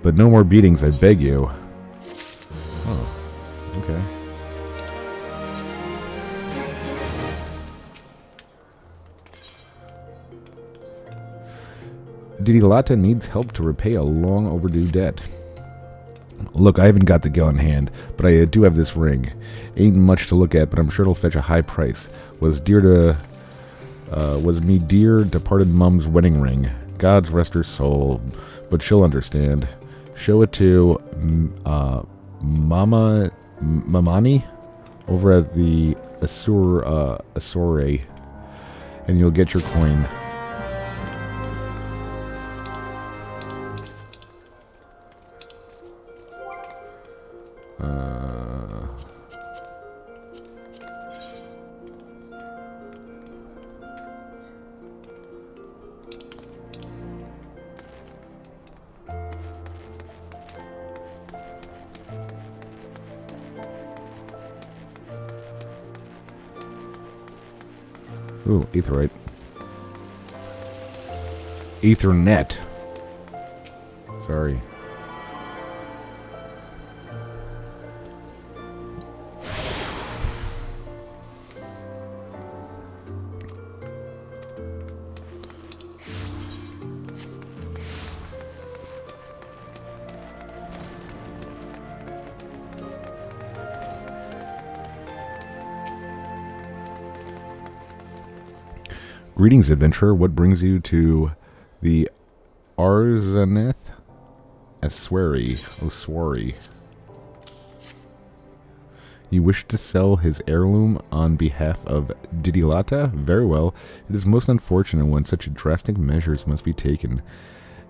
But no more beatings, I beg you. Oh, okay. Didilata needs help to repay a long overdue debt. Look, I haven't got the gil in hand, but I do have this ring. Ain't much to look at, but I'm sure it'll fetch a high price. Was me dear departed mum's wedding ring. God's rest her soul, but she'll understand. Show it to Mamani over at the Asure, and you'll get your coin. Ooh, Aetherite. Ethernet. Sorry. Greetings, adventurer. What brings you to the Arzaneth Oswari? You wish to sell his heirloom on behalf of Didilata? Very well. It is most unfortunate when such drastic measures must be taken,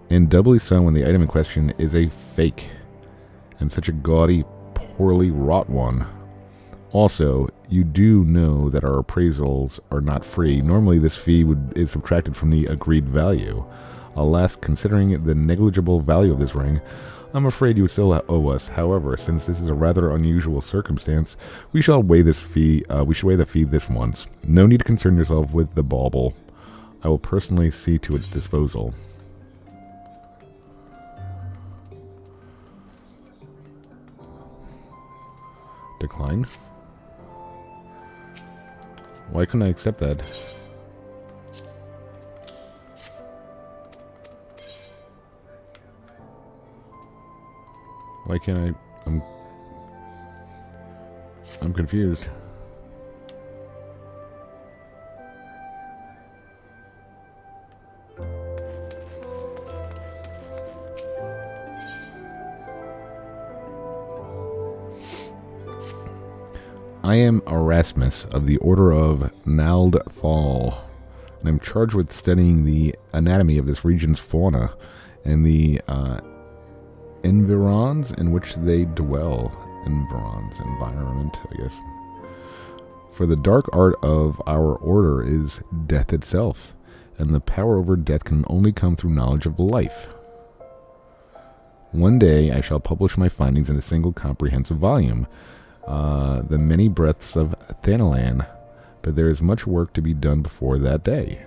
and doubly so when the item in question is a fake, and such a gaudy, poorly wrought one. Also, you do know that our appraisals are not free. Normally this fee is subtracted from the agreed value. Alas, considering the negligible value of this ring, I'm afraid you still owe us. However, since this is a rather unusual circumstance, we shall weigh this fee. We should weigh the fee this once. No need to concern yourself with the bauble. I will personally see to its disposal. Decline. Why couldn't I accept that? Why can't I? I'm confused. I am Erasmus of the Order of Naldthal, and I'm charged with studying the anatomy of this region's fauna and the environs in which they dwell. Environment, I guess. For the dark art of our order is death itself, and the power over death can only come through knowledge of life. One day I shall publish my findings in a single comprehensive volume, The Many Breaths of Thanalan, but there is much work to be done before that day.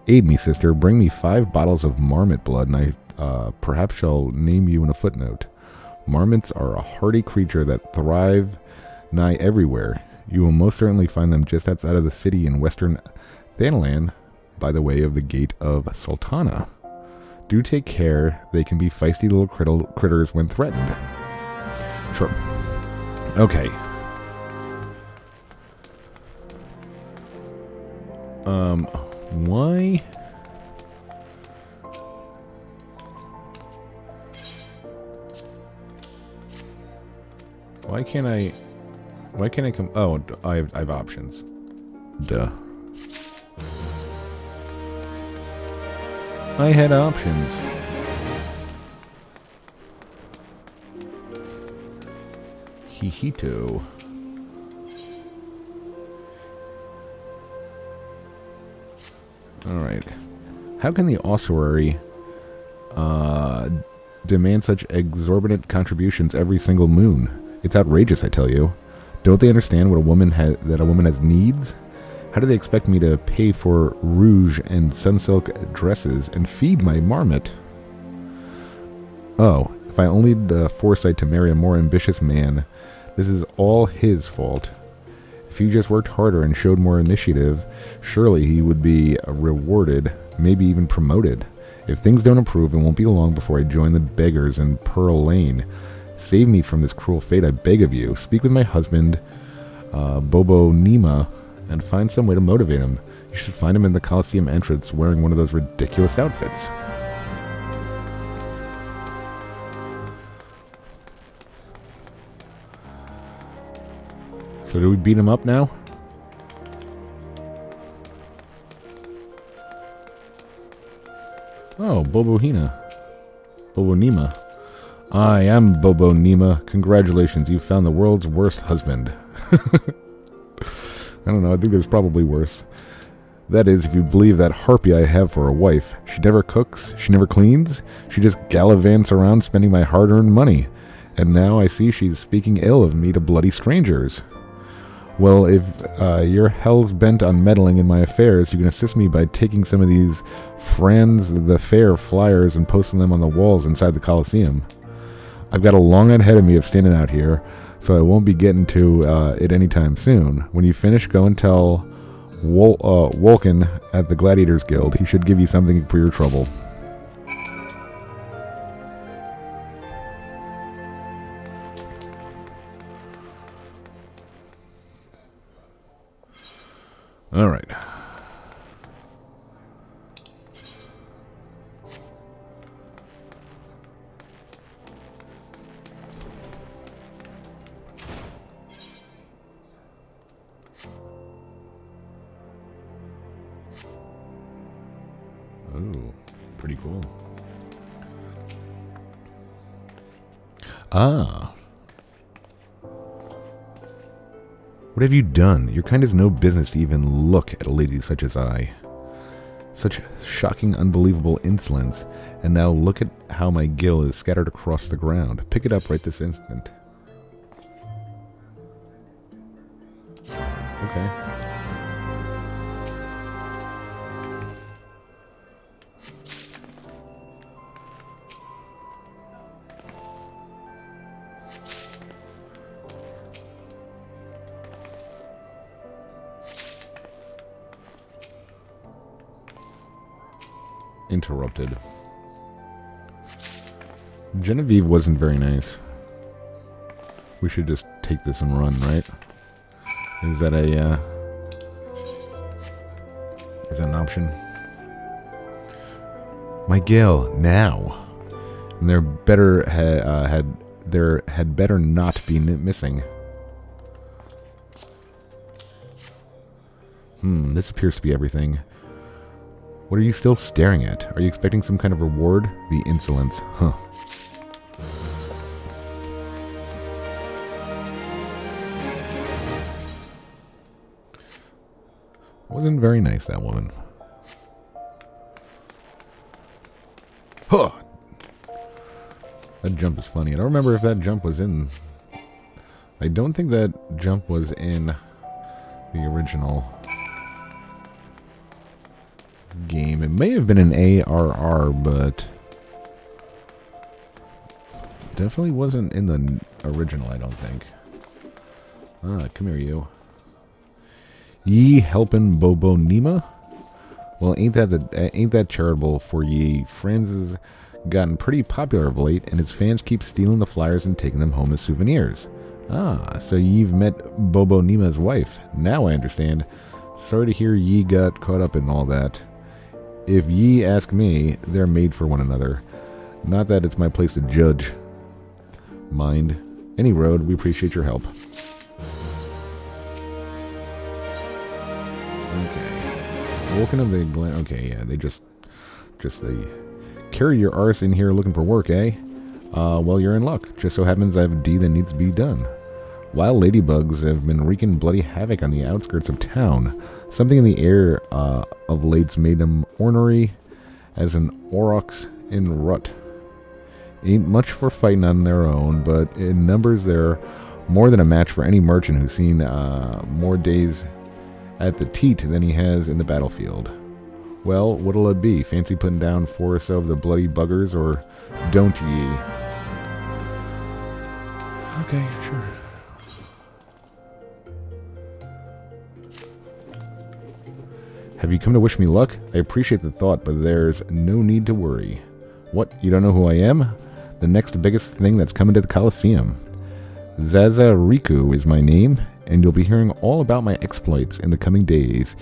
Aid me, sister, bring me 5 bottles of marmot blood, and I perhaps shall name you in a footnote. Marmots are a hardy creature that thrive nigh everywhere. You will most certainly find them just outside of the city in western Thanalan, by the way of the Gate of Sultana. Do take care, they can be feisty little critters when threatened. Sure. Okay. Why? Why can't I come? Oh, I have options. Duh. I had options. Hihito. Alright. How can the ossuary demand such exorbitant contributions every single moon? It's outrageous, I tell you. Don't they understand what that a woman has needs? How do they expect me to pay for rouge and sunsilk dresses and feed my marmot? Oh, if I only had the foresight to marry a more ambitious man, this is all his fault. If he just worked harder and showed more initiative, surely he would be rewarded, maybe even promoted. If things don't improve, it won't be long before I join the beggars in Pearl Lane. Save me from this cruel fate, I beg of you. Speak with my husband, Bobo Nima, and find some way to motivate him. You should find him in the Coliseum entrance wearing one of those ridiculous outfits. So do we beat him up now? Oh, Bobo Nima. I am Bobo Nima. Congratulations, you found the world's worst husband. I don't know, I think there's probably worse. That is, if you believe that harpy I have for a wife. She never cooks, she never cleans, she just gallivants around spending my hard-earned money. And now I see she's speaking ill of me to bloody strangers. Well, if you're hell's bent on meddling in my affairs, you can assist me by taking some of these Franz the Fair flyers and posting them on the walls inside the Coliseum. I've got a long ahead of me of standing out here, so I won't be getting to it anytime soon. When you finish, go and tell Wolken at the Gladiators Guild. He should give you something for your trouble. All right. Oh, pretty cool. Ah. What have you done? Your kind has no business to even look at a lady such as I. Such shocking, unbelievable insolence. And now look at how my gill is scattered across the ground. Pick it up right this instant. Okay. Interrupted. Genevieve wasn't very nice. We should just take this and run, right? Is that an option? My Gale, now. And there had better not be missing. This appears to be everything. What are you still staring at? Are you expecting some kind of reward? The insolence. Huh. Wasn't very nice, that woman. Huh! That jump is funny. I don't remember if that jump was in... I don't think that jump was in the original game. It may have been an ARR, but definitely wasn't in the original, I don't think. Ah, come here, you. Ye helpin' Bobo Nima? Well, ain't that charitable for ye? Franz has gotten pretty popular of late, and his fans keep stealing the flyers and taking them home as souvenirs. Ah, so you've met Bobo Nima's wife. Now I understand. Sorry to hear ye got caught up in all that. If ye ask me, they're made for one another. Not that it's my place to judge. Mind. Any road, we appreciate your help. Okay. Walking of the Glen. Okay, yeah, they just they carry your arse in here looking for work, eh? Well, you're in luck. Just so happens I have a deed that needs to be done. Wild ladybugs have been wreaking bloody havoc on the outskirts of town. Something in the air of late's made them ornery as an aurochs in rut. Ain't much for fighting on their own, but in numbers they're more than a match for any merchant who's seen more days at the teat than he has in the battlefield. Well, what'll it be? Fancy putting down 4 or so of the bloody buggers, or don't ye? Okay, sure. Have you come to wish me luck? I appreciate the thought, but there's no need to worry. What, you don't know who I am? The next biggest thing that's coming to the Colosseum. Zazariku is my name, and you'll be hearing all about my exploits in the coming days.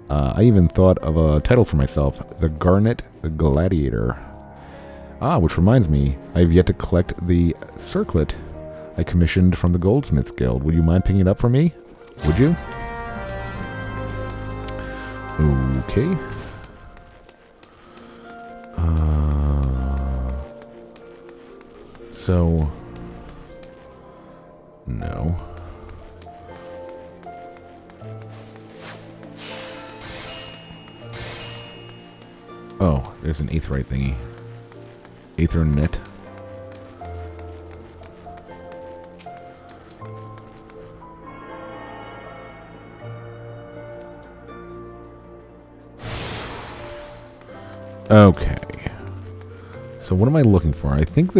I even thought of a title for myself, the Garnet Gladiator. Ah, which reminds me, I've yet to collect the circlet I commissioned from the Goldsmiths Guild. Would you mind picking it up for me? Would you? Okay. So... No. Oh, there's an aetheryte thingy. Aethernet. Okay. So what am I looking for? I think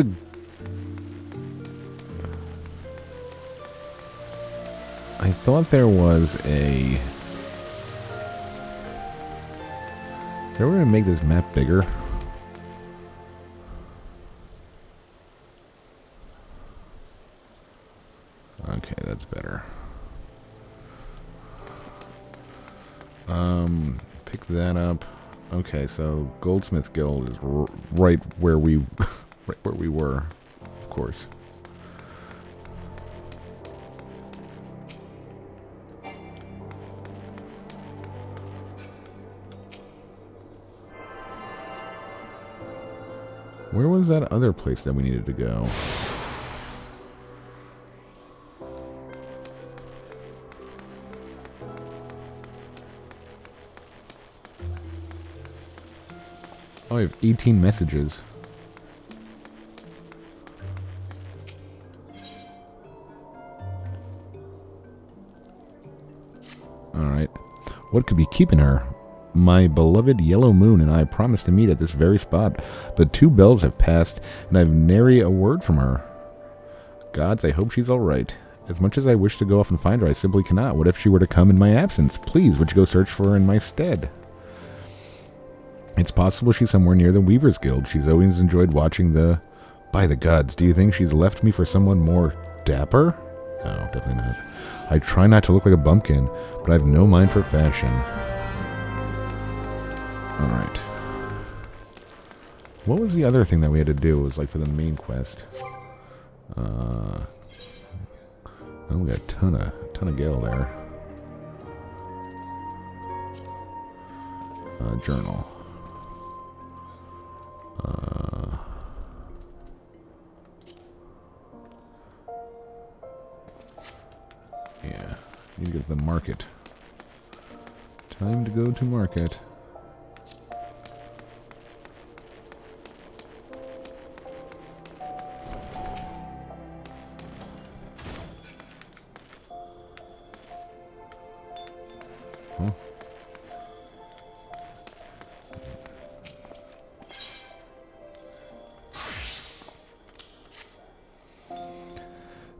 I thought there was a... They were going to make this map bigger. Okay, that's better. Pick that up. Okay, so Goldsmith Guild is right where we were, of course. Where was that other place that we needed to go? Oh, I have 18 messages. Alright. What could be keeping her? My beloved Yellow Moon and I promised to meet at this very spot, but 2 bells have passed, and I've nary a word from her. Gods, I hope she's alright. As much as I wish to go off and find her, I simply cannot. What if she were to come in my absence? Please, would you go search for her in my stead? It's possible she's somewhere near the Weaver's Guild. She's always enjoyed watching the... By the gods, do you think she's left me for someone more dapper? No, definitely not. I try not to look like a bumpkin, but I have no mind for fashion. Alright. What was the other thing that we had to do? It was like for the main quest. Oh, we got a ton of gale there. Journal. Yeah, need to go to the market. Time to go to market. Huh?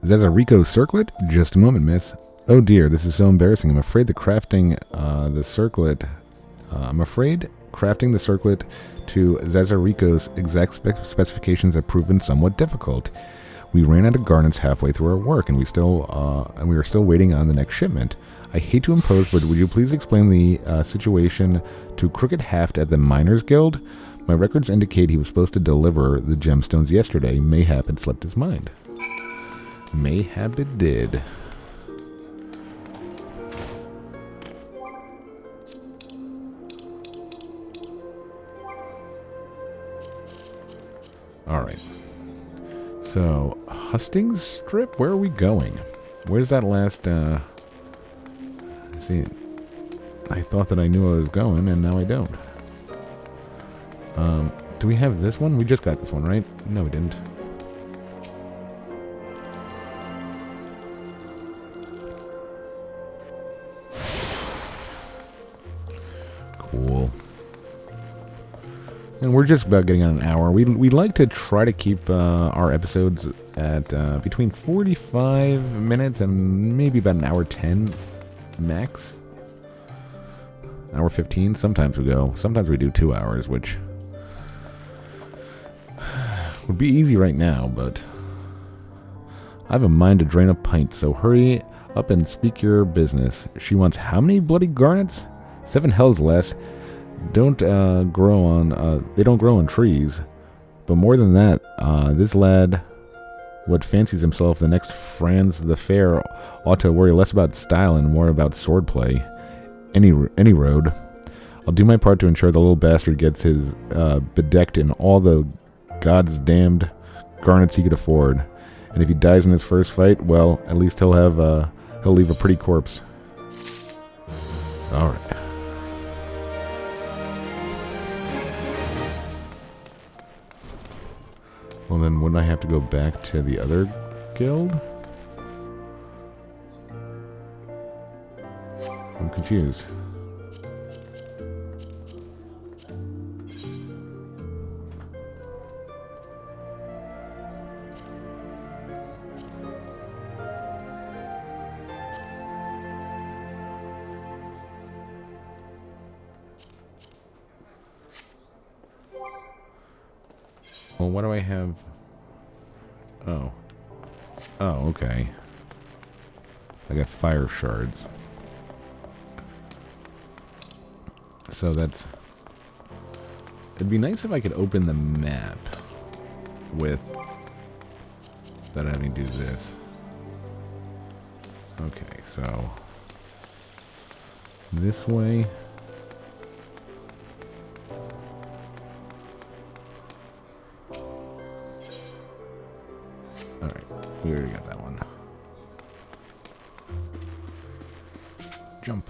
Zazarico circlet? Just a moment, miss. Oh dear, this is so embarrassing. I'm afraid crafting the circlet to Zazarico's exact specifications have proven somewhat difficult. We ran out of garnets halfway through our work, and we were still waiting on the next shipment. I hate to impose, but would you please explain the situation to Crooked Haft at the Miners Guild? My records indicate he was supposed to deliver the gemstones yesterday. Mayhap had slipped his mind. Mayhap it did. Alright. So, Hustings Strip? Where are we going? Where's that last, see, I thought that I knew I was going, and now I don't. Do we have this one? We just got this one, right? No, we didn't. Cool. And we're just about getting on an hour. We like to try to keep our episodes at between 45 minutes and maybe about an hour 10 max. Hour 15. Sometimes we do 2 hours, which would be easy right now, but I have a mind to drain a pint, so hurry up and speak your business. She wants how many bloody garnets? 7 hells less. They don't grow on trees. But more than that, this lad, what fancies himself the next Franz the Fair, ought to worry less about style and more about swordplay. Any road. I'll do my part to ensure the little bastard gets his bedecked in all the God's damned garnets he could afford. And if he dies in his first fight, well, at least he'll leave a pretty corpse. All right. Well, then wouldn't I have to go back to the other guild? I'm confused. Well, what do I have? Oh. Oh, okay. I got fire shards. So that's... It'd be nice if I could open the map without having to do this. Okay, so... This way... Alright, we already got that one. Jump.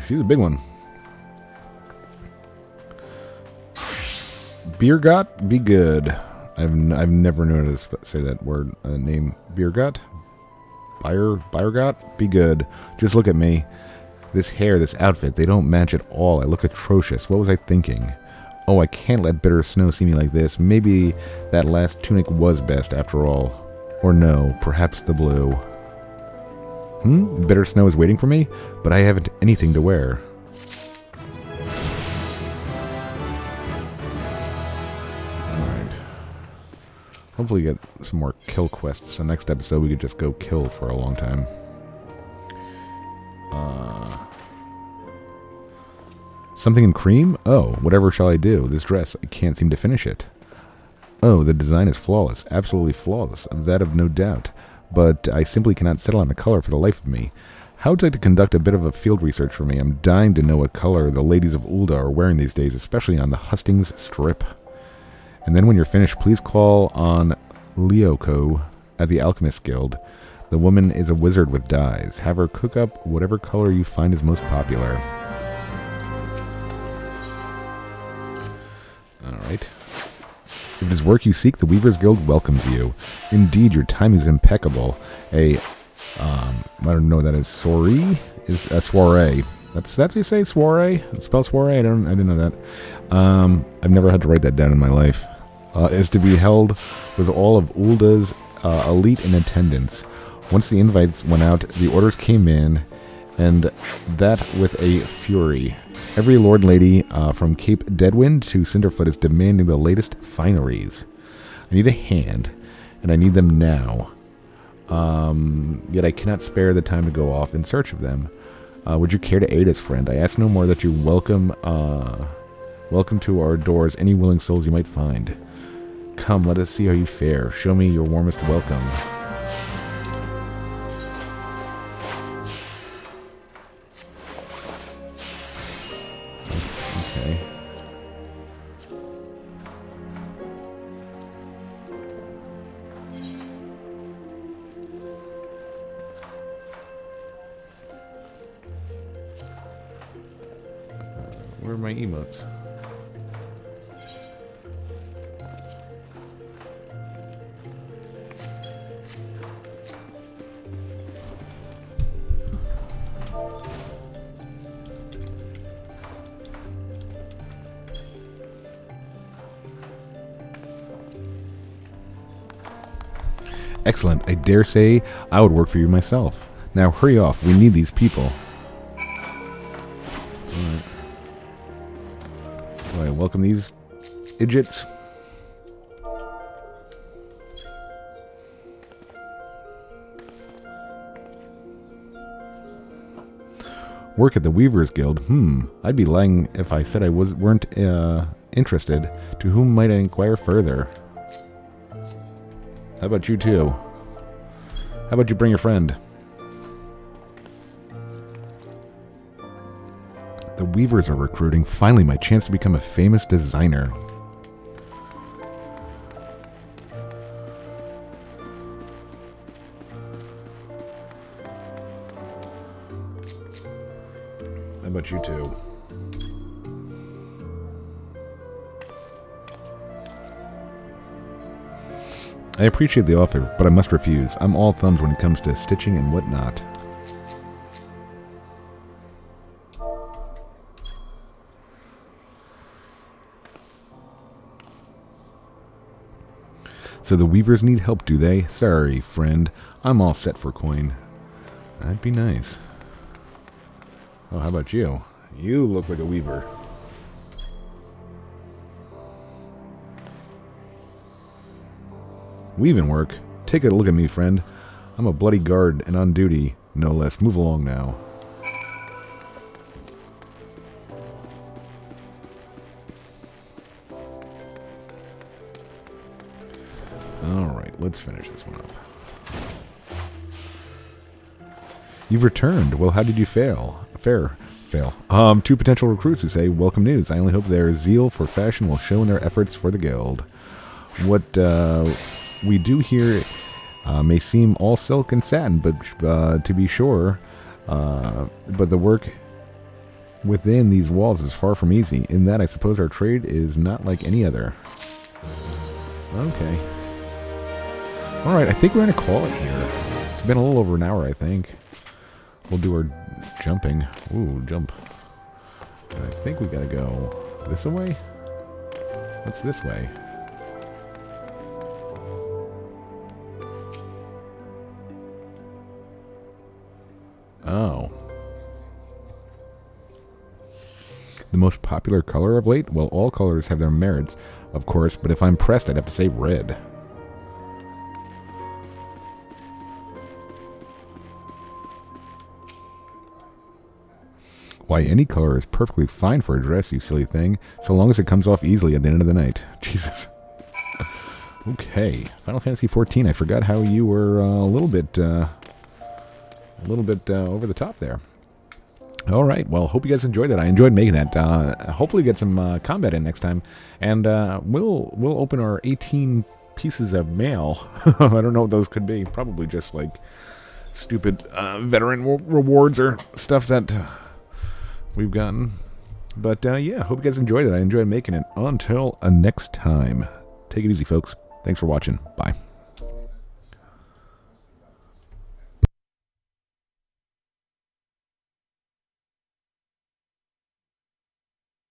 She's a big one. Beergot, be good. I've never known how to say that word name. Beergot? Biergot? Be good. Just look at me. This hair, this outfit, they don't match at all. I look atrocious. What was I thinking? Oh, I can't let Bitter Snow see me like this. Maybe that last tunic was best after all. Or no, perhaps the blue. Bitter Snow is waiting for me, but I haven't anything to wear. Alright. Hopefully get some more kill quests. So next episode we could just go kill for a long time. Something in cream? Oh, whatever shall I do? This dress, I can't seem to finish it. Oh, the design is flawless. Absolutely flawless. Of that of no doubt. But I simply cannot settle on a color for the life of me. How would you like to conduct a bit of a field research for me? I'm dying to know what color the ladies of Ul'dah are wearing these days, especially on the hustings strip. And then when you're finished, please call on Lioko at the Alchemist Guild. The woman is a wizard with dyes. Have her cook up whatever color you find is most popular. Alright. If it is work you seek, the Weavers Guild welcomes you. Indeed, your timing is impeccable. I don't know what that is. Soiree? Is a soiree. That's what you say, soiree? It's spelled soiree? I didn't know that. I've never had to write that down in my life. Is to be held with all of Ul'dah's elite in attendance. Once the invites went out, the orders came in, and that with a fury. Every lord and lady from Cape Deadwind to Cinderfoot is demanding the latest fineries. I need a hand, and I need them now. Yet I cannot spare the time to go off in search of them. Would you care to aid us, friend? I ask no more that you welcome to our doors any willing souls you might find. Come, let us see how you fare. Show me your warmest welcome. Okay. Where are my emotes? Excellent. I dare say I would work for you myself. Now hurry off. We need these people. Alright, welcome these idiots. Work at the Weavers Guild. I'd be lying if I said I weren't interested. To whom might I inquire further? How about you too? How about you bring your friend? The Weavers are recruiting. Finally, my chance to become a famous designer. How about you two? I appreciate the offer, but I must refuse. I'm all thumbs when it comes to stitching and whatnot. So the Weavers need help, do they? Sorry, friend. I'm all set for coin. That'd be nice. Oh, how about you? You look like a weaver. Weaving work? Take a look at me, friend. I'm a bloody guard and on duty, no less. Move along now. Alright, let's finish this one up. You've returned. Well, how did you fail? Fail. Two potential recruits who say, welcome news. I only hope their zeal for fashion will show in their efforts for the guild. What we do here may seem all silk and satin, but to be sure, but the work within these walls is far from easy. In that, I suppose our trade is not like any other. Okay. Alright, I think we're going to call it here. It's been a little over an hour, I think. We'll do our jumping. Ooh, jump. And I think we gotta go this way? What's this way? Oh. The most popular color of late? Well, all colors have their merits, of course, but if I'm pressed, I'd have to say red. Why, any color is perfectly fine for a dress, you silly thing, so long as it comes off easily at the end of the night. Jesus. Okay, Final Fantasy XIV. I forgot how you were a little bit over the top there. All right, well, hope you guys enjoyed that. I enjoyed making that. Hopefully get some combat in next time, and we'll open our 18 pieces of mail. I don't know what those could be. Probably just like stupid veteran rewards or stuff that we've gotten. But yeah, hope you guys enjoyed it. I enjoyed making it. Until next time, take it easy, folks. Thanks for watching. Bye.